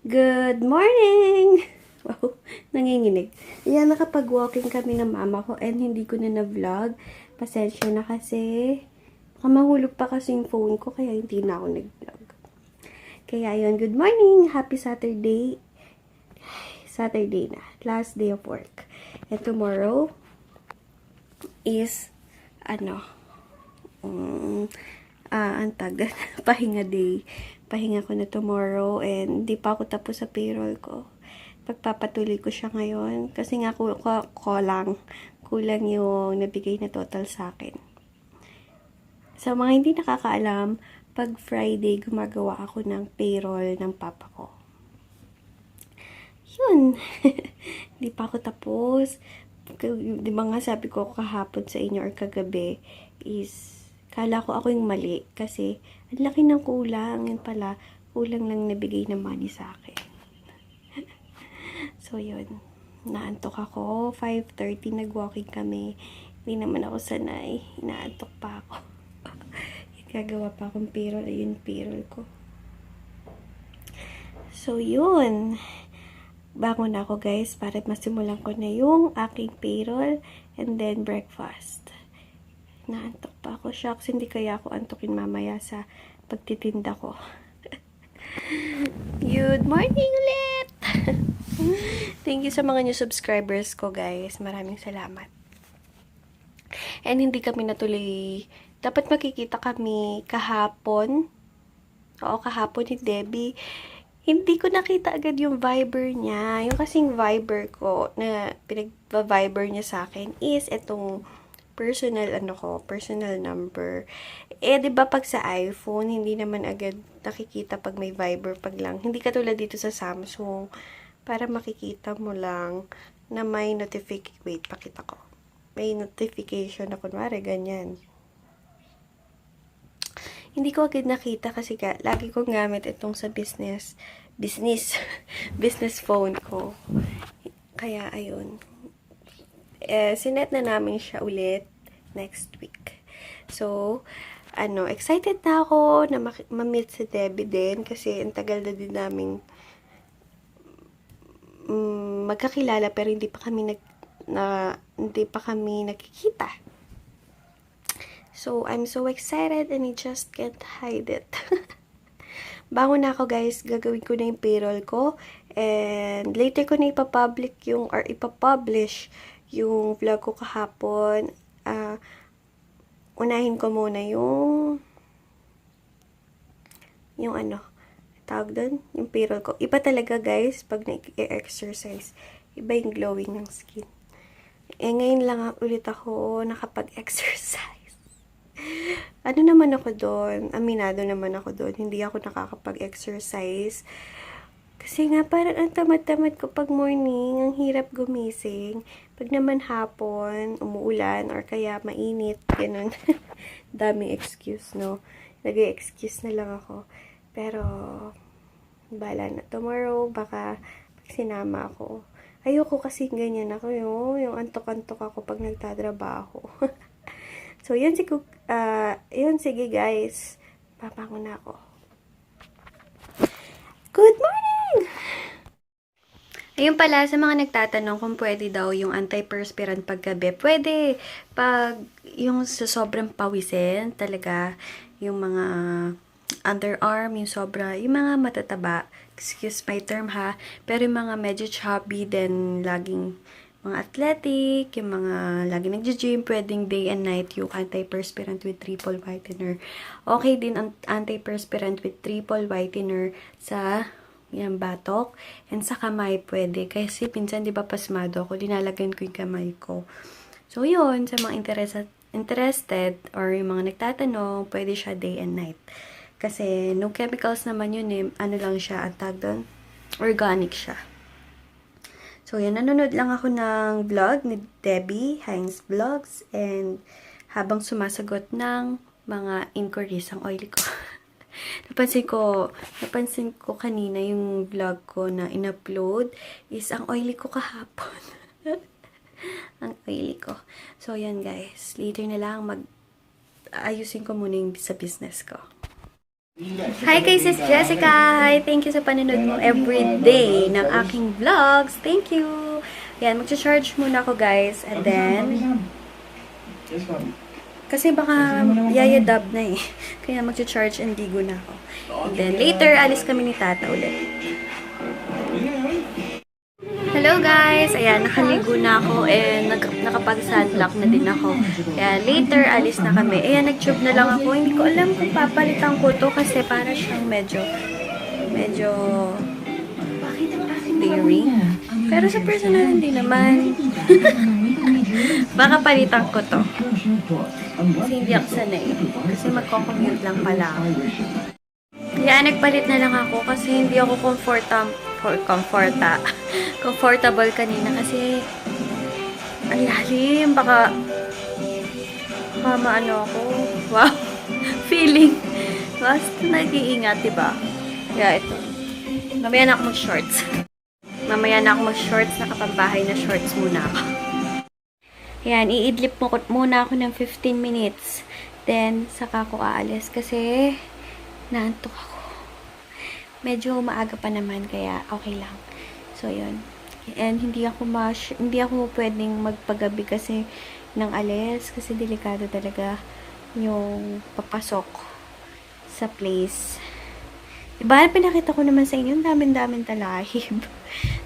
Good morning! Wow, nanginginig. Ayan, nakapag-walking kami ng mama ko and hindi ko na na-vlog. Pasensya na kasi. Baka mahulog pa kasi yung phone ko kaya hindi na ako nag-vlog. Kaya yun, good morning! Happy Saturday! Saturday na. Last day of work. And tomorrow is, pahinga day. Pahinga ko na tomorrow and di pa ako tapos sa payroll ko. Pagpapatuloy ko siya ngayon kasi nga kulang yung nabigay na total sa akin. Sa mga hindi nakakaalam, pag Friday gumagawa ako ng payroll ng papa ko. Yun. Di pa ako tapos. Di ba nga sabi ko kahapon sa inyo or kagabi is kala ko ako yung mali kasi ang laki ng kulang. Yun pala, kulang lang nabigay ng money sa akin. So, yun. Naantok ako. 5:30 nag-walking kami. Hindi naman ako sanay. Inaantok pa ako. Gagawa pa akong payroll. Ayun, payroll ko. So, yun. Bangon ako, guys, para masimulan ko na yung aking payroll and then breakfast. Naantok pa ako. Shucks, hindi kaya ako antokin mamaya sa pagtitinda ko. Good morning ulit! Thank you sa mga new subscribers ko, guys. Maraming salamat. And hindi kami natuloy. Dapat makikita kami kahapon. Oo, kahapon ni Debbie. Hindi ko nakita agad yung Viber niya. Yung kasing Viber ko na pinag-Viber niya sa akin is itong personal number. Eh, 'di ba pag sa iPhone, hindi naman agad nakikita pag may Viber pag lang. Hindi katulad dito sa Samsung. Para makikita mo lang na may notification. Wait, pakita ko. May notification na kunwari, ganyan. Hindi ko agad nakita kasi lagi kong gamit itong sa business phone ko. Kaya, ayun. Sinet na namin siya ulit next week. So, excited na ako na ma-meet si Debbie din kasi ang tagal na din namin magkakilala pero hindi pa kami nakikita. So, I'm so excited and I just can't hide it. Bangon na ako, guys. Gagawin ko na yung payroll ko. And later ko na ipapublish yung vlog ko kahapon. Unahin ko muna yung tawag doon, yung payroll ko. Iba talaga, guys, pag nag-exercise. Iba yung glowing ng skin. Ngayon lang ulit ako nakapag-exercise. Naman ako doon, aminado naman ako doon, hindi ako nakakapag-exercise. Kasi nga, parang ang tamad-tamad ko pag morning, ang hirap gumising. Pag naman hapon, umuulan, or kaya mainit, ganun. Daming excuse, no? Nag-excuse na lang ako. Pero, bala na. Tomorrow, baka pag sinama ako. Ayoko kasi ganyan ako, yung antok-antok ako pag nagtatrabaho. So, yun sige guys. Papangon na ako. Good morning! Ayun pala, sa mga nagtatanong kung pwede daw yung antiperspirant paggabi. Pwede. Pag yung sa sobrang pawisin, talaga, yung mga underarm, yung mga matataba. Excuse my term ha. Pero yung mga medyo chubby, then laging mga athletic, yung mga lagi nagja-gym, pwedeng day and night yung antiperspirant with triple whitener. Okay din ang antiperspirant with triple whitener sa yung batok and sa kamay pwede. Kasi pinsan, di ba, pasmado ako, dinalagan ko yung kamay ko. So, yun, sa mga interested or yung mga nagtatanong, pwede siya day and night. Kasi, no chemicals naman yun eh. Lang siya, ang tag doon? Organic siya. So, yan, nanonood lang ako ng vlog ni Debbie, Heinz Vlogs, and habang sumasagot ng mga inquiries ang oily ko. napansin ko kanina yung vlog ko na in-upload is ang oily ko kahapon. Ang oily ko. So, yan guys. Later na lang ayusin ko muna yung sa business ko. Hi kay Sis Jessica! Hi! Thank you sa panonood mo everyday ng aking vlogs. Thank you! Yan, mag-charge muna ako guys. And then, kasi baka yayadab na eh. Kaya mag-charge and digo na ako. And then later, alis kami ni Tata ulit. Hello guys! Ayan, nakaligo na ako and nakapag-sunblock na din ako. Kaya later, alis na kami. Ayan, nag-tube na lang ako. Hindi ko alam kung papalitan ko to kasi para siyang medyo dairy. Pero sa personal, hindi naman. Baka palitan ko to. Kasi hindi ako sanay. Kasi magko-commute lang pala ako. Kaya nagpalit na lang ako kasi hindi ako comfortable kanina kasi ang lalim. Baka maano ako. Wow. Feeling. Basta nag-iingat, diba? Kaya ito. Mamaya na ako mag-shorts. Nakapagbahay na shorts muna ako. Yan, iidlip muna ako ng 15 minutes. Then, saka ako aalis kasi naantok ako. Medyo maaga pa naman, kaya okay lang. So, yun. And hindi ako pwedeng magpagabi kasi ng alis kasi delikado talaga yung papasok sa place. Diba, pinakita ko naman sa inyo, daming talahib.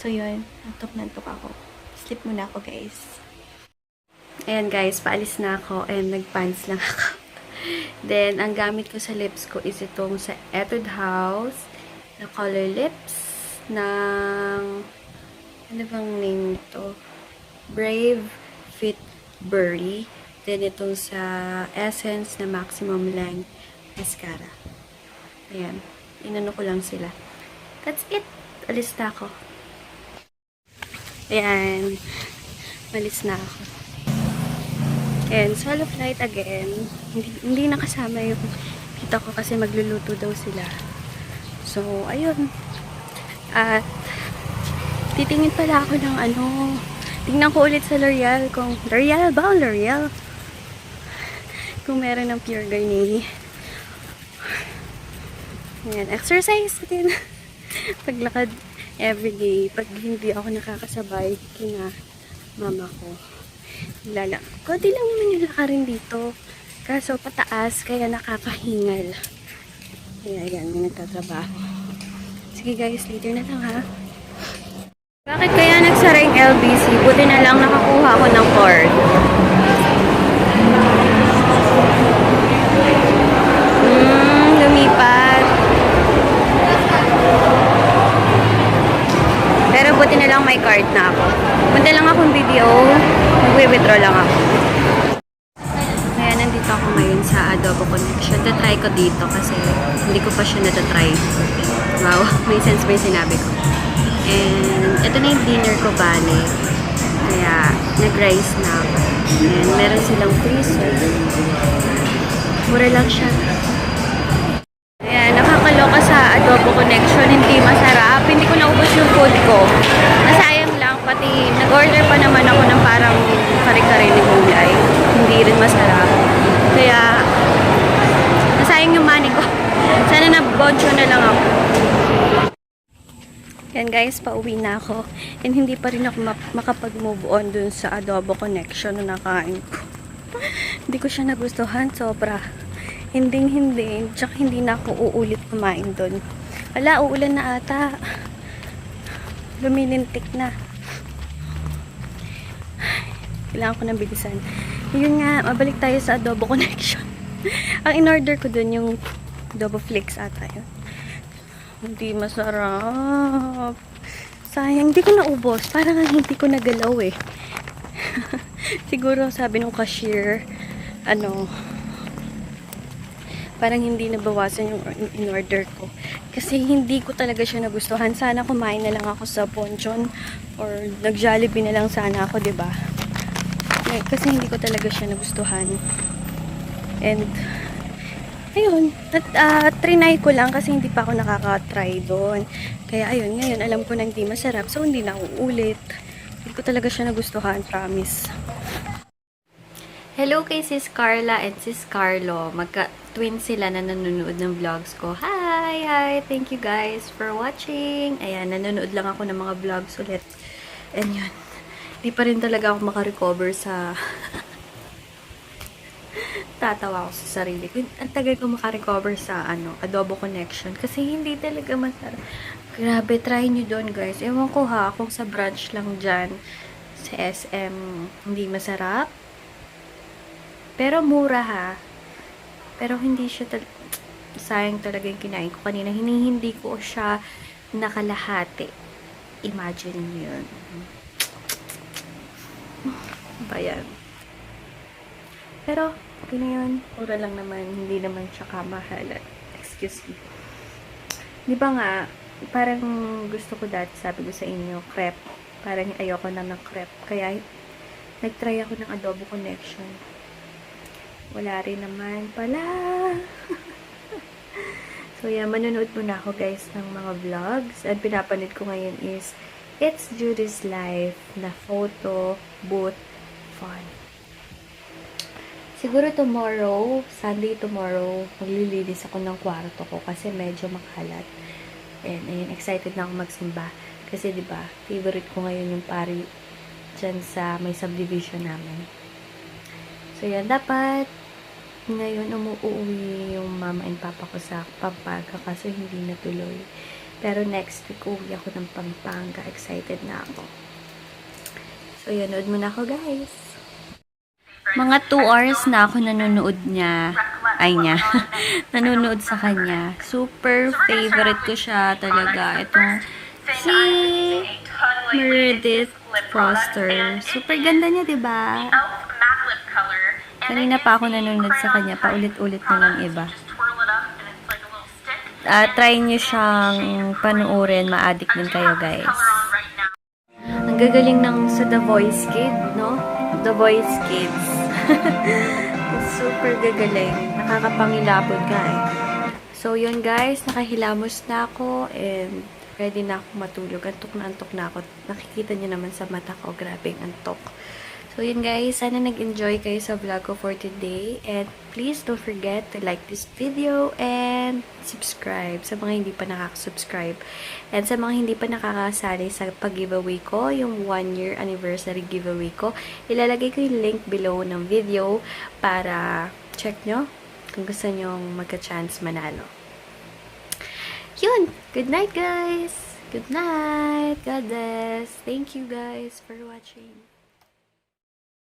So, yun. Nantok ako. Sleep muna ako, guys. Ayan, guys. Paalis na ako and nagpants lang ako. Then, ang gamit ko sa lips ko is itong sa Etude House na color lips ng ano bang name ito? Brave Fit Berry. Then, itong sa Essence na Maximum Length Mascara. Ayan. Inano ko lang sila. That's it. Alis na ako. Ayan. Malis na ako. And solo flight again. Hindi nakasama yung kita ko kasi magluluto daw sila. So, ayun. At titingin pala ako ng tingnan ko ulit sa L'Oreal kung L'Oreal kung meron ng Pure Garnier. Ayan, exercise din. Paglakad everyday. Pag hindi ako nakakasabay kina mama ko. Konti lang naman yung lakarin dito. Kaso pataas, kaya nakakahingal. Kaya ayan, may nagtatrabaho. Sige guys, later na lang ha. Bakit kaya nagsara yung LBC? Buti na lang nakakuha ako ng cord. Lumipat. Pero buti na lang may card na ako. Punta lang akong video. Mag-withdraw lang ako. Kaya nandito ako ngayon sa Adobo Connection. Tatry ko dito kasi hindi ko pa siya natatry. Wow, may sense ba yung sinabi ko. And ito na yung dinner ko bale. Kaya nag-rice na ako. And meron silang freezer. Mura lang siya. Ayan, nakakaloka sa Adobo Connection. Hindi masarap. Hindi ko naubos yung food ko. Nasayang lang. Pati nag-order pa naman ako ng parang kare-kare ni gulay. Hindi rin masarap. Kaya nasayang yung money ko. Sana na-boncho na lang ako. Yan guys, pauwi na ako. And hindi pa rin ako makapag-move on dun sa Adobo Connection na nakain ko. Hindi ko siya nagustuhan. Sobra. Hindi. Tsaka hindi na ako uulit kumain dun. Wala, uulan na ata. Lumilintik na. Kailangan ko nang bilisan. Yun nga, mabalik tayo sa Adobo Connection. Ang in-order ko dun yung Adobo Flakes ata yun. Hindi masarap. Sayang, hindi ko naubos. Parang hindi ko nagalaw eh. Siguro sabi nung cashier, parang hindi nabawasan yung in-order ko. Kasi hindi ko talaga siya nagustuhan. Sana kumain na lang ako sa Bonchon or nag-Jollibee na lang sana ako, 'di ba? Kasi hindi ko talaga siya nagustuhan. And ayun, trinay ko lang kasi hindi pa ako nakaka-try doon. Kaya ayun, ngayon alam ko na hindi masarap, so hindi na uulit. Hindi ko talaga siya nagustuhan, promise. Hello kay Sis Carla and Sis Carlo. Magka-twin sila na nanonood ng vlogs ko. Hi! Hi! Thank you guys for watching. Ayan, nanonood lang ako ng mga vlogs ulit. And yun. Di pa rin talaga ako makarecover sa... Tatawa ako sa sarili ko. Ang tagal ko makarecover sa Adobo Connection. Kasi hindi talaga masarap. Grabe, try nyo doon guys. Ewan ko ha, kung sa branch lang dyan sa SM hindi masarap. Pero mura ha. Pero hindi siya sayang talaga yung kinain ko kanina. Hindi ko siya nakalahati. Imagine yun. Bayan. Pero, okay na yun. Mura lang naman. Hindi naman siya kamahalan. Excuse me. Di ba nga, parang gusto ko dati, sabi ko sa inyo, crepe. Parang ayoko na ng crepe. Kaya, nag-try ako ng Adobo Connection. Wala rin naman pala. So, yeah, manonood muna ako guys ng mga vlogs. At pinapanood ko ngayon is It's Judy's Life na photo booth fun. Siguro tomorrow, Sunday tomorrow, maglilinis ako ng kwarto ko kasi medyo makalat. And ayun, excited na ako magsimba. Kasi 'di ba, favorite ko ngayon yung pari dyan sa may subdivision namin. So yan, dapat ngayon umuwi yung mama and papa ko sa Pampanga kasi hindi natuloy. Pero next week uwi ako ng Pampanga. Excited na ako. So yan, nood muna ako guys. Mga 2 hours na ako nanonood niya. Nanonood sa kanya. Super favorite ko siya talaga. Itong si Meredith Foster. Super ganda niya, diba? Kanina pa ako nanonood sa kanya. Paulit-ulit na lang iba. Try niyo siyang panuorin. Ma-addict din kayo, guys. Ang gagaling ng sa The Voice Kids, no? The Voice Kids. Super gagaling. Nakakapangilabot ka eh. So, yun guys. Nakahilamos na ako and ready na ako matulog. Antok na ako. Nakikita niyo naman sa mata ko. Grabing antok. So, yun guys. Sana nag-enjoy kayo sa vlog ko for today. And please don't forget to like this video and subscribe sa mga hindi pa nakaka-subscribe. And sa mga hindi pa nakakasali sa pag-giveaway ko, yung 1-year anniversary giveaway ko, ilalagay ko yung link below ng video para check nyo kung gusto nyo magka-chance manalo. Yun! Good night guys! Good night! God bless! Thank you guys for watching.